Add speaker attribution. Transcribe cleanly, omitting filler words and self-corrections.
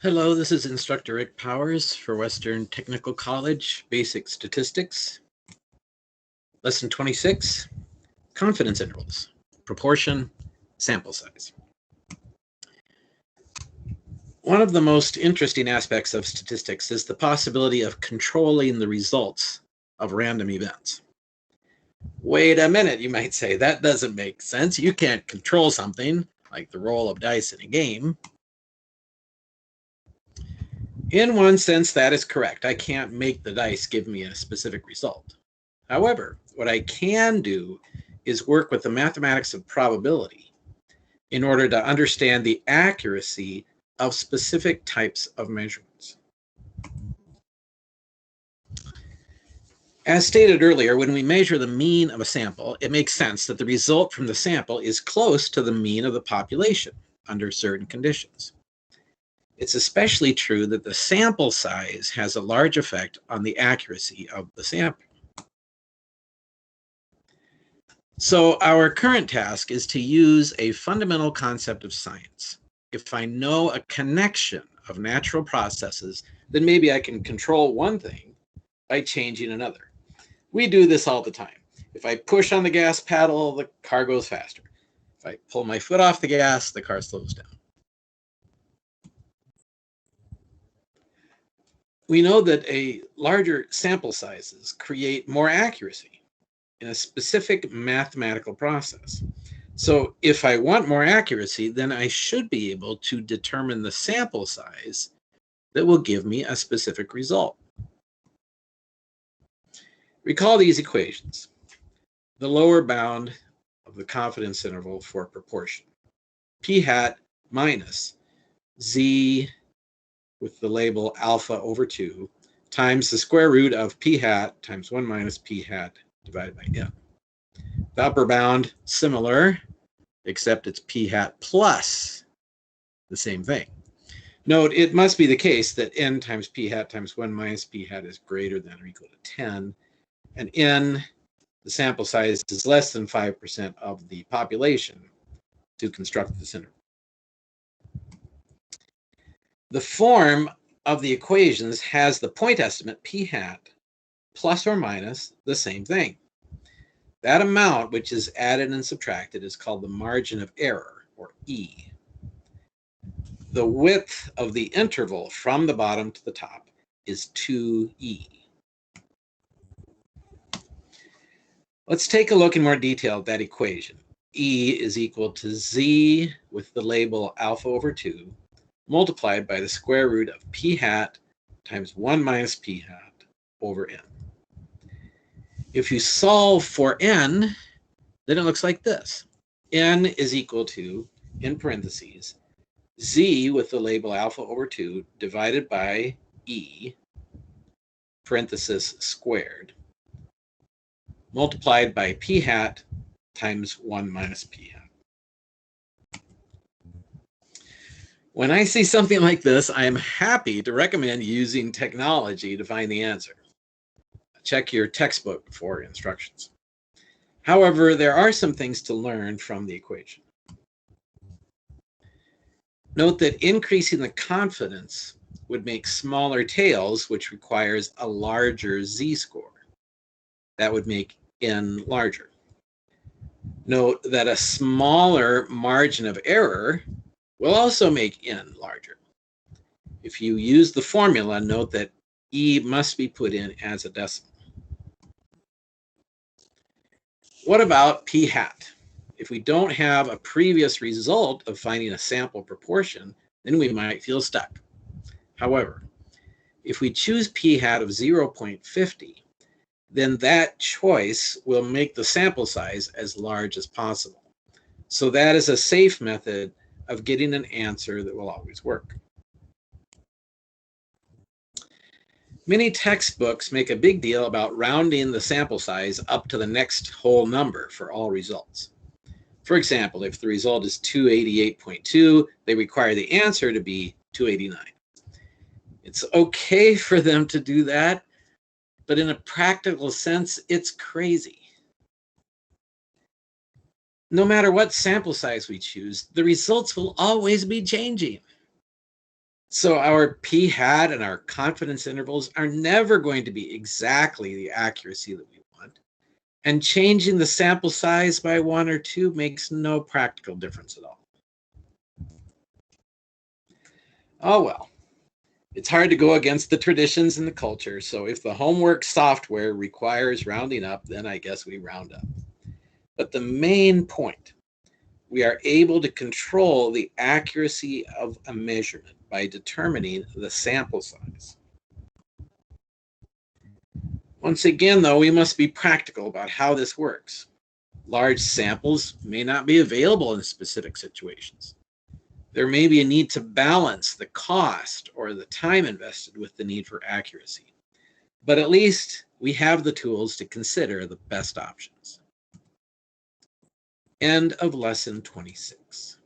Speaker 1: Hello, this is Instructor Rick Powers for Western Technical College, Basic Statistics. Lesson 26, Confidence Intervals, Proportion, Sample Size. One of the most interesting aspects of statistics is the possibility of controlling the results of random events. Wait a minute, you might say, that doesn't make sense. You can't control something like the roll of dice in a game. In one sense, that is correct. I can't make the dice give me a specific result. However, what I can do is work with the mathematics of probability in order to understand the accuracy of specific types of measurements. As stated earlier, when we measure the mean of a sample, it makes sense that the result from the sample is close to the mean of the population under certain conditions. It's especially true that the sample size has a large effect on the accuracy of the sample. So our current task is to use a fundamental concept of science. If I know a connection of natural processes, then maybe I can control one thing by changing another. We do this all the time. If I push on the gas pedal, the car goes faster. If I pull my foot off the gas, the car slows down. We know that a larger sample sizes create more accuracy in a specific mathematical process. So if I want more accuracy, then I should be able to determine the sample size that will give me a specific result. Recall these equations. The lower bound of the confidence interval for proportion, p hat minus z with the label alpha over 2 times the square root of p hat times 1 minus p hat divided by n. The upper bound, similar, except it's p hat plus the same thing. Note, it must be the case that n times p hat times 1 minus p hat is greater than or equal to 10, and n, the sample size, is less than 5% of the population to construct this interval. The form of the equations has the point estimate p hat plus or minus the same thing. That amount which is added and subtracted is called the margin of error, or E. The width of the interval from the bottom to the top is 2e. Let's take a look in more detail at that equation. E is equal to z with the label alpha over 2 multiplied by the square root of p hat times 1 minus p hat over n. If you solve for n, then it looks like this. N is equal to, in parentheses, z with the label alpha over 2 divided by e, parenthesis squared, multiplied by p hat times 1 minus p hat. When I see something like this, I am happy to recommend using technology to find the answer. Check your textbook for instructions. However, there are some things to learn from the equation. Note that increasing the confidence would make smaller tails, which requires a larger z-score. That would make n larger. Note that a smaller margin of error will also make n larger. If you use the formula, note that e must be put in as a decimal. What about p hat? If we don't have a previous result of finding a sample proportion, then we might feel stuck. However, if we choose p hat of 0.50, then that choice will make the sample size as large as possible. So that is a safe method of getting an answer that will always work. Many textbooks make a big deal about rounding the sample size up to the next whole number for all results. For example, if the result is 288.2, they require the answer to be 289. It's okay for them to do that, but in a practical sense, it's crazy. No matter what sample size we choose, the results will always be changing. So our p hat and our confidence intervals are never going to be exactly the accuracy that we want. And changing the sample size by 1 or 2 makes no practical difference at all. Oh well, it's hard to go against the traditions and the culture, so if the homework software requires rounding up, then I guess we round up. But the main point, we are able to control the accuracy of a measurement by determining the sample size. Once again, though, we must be practical about how this works. Large samples may not be available in specific situations. There may be a need to balance the cost or the time invested with the need for accuracy. But at least we have the tools to consider the best options. End of lesson 26.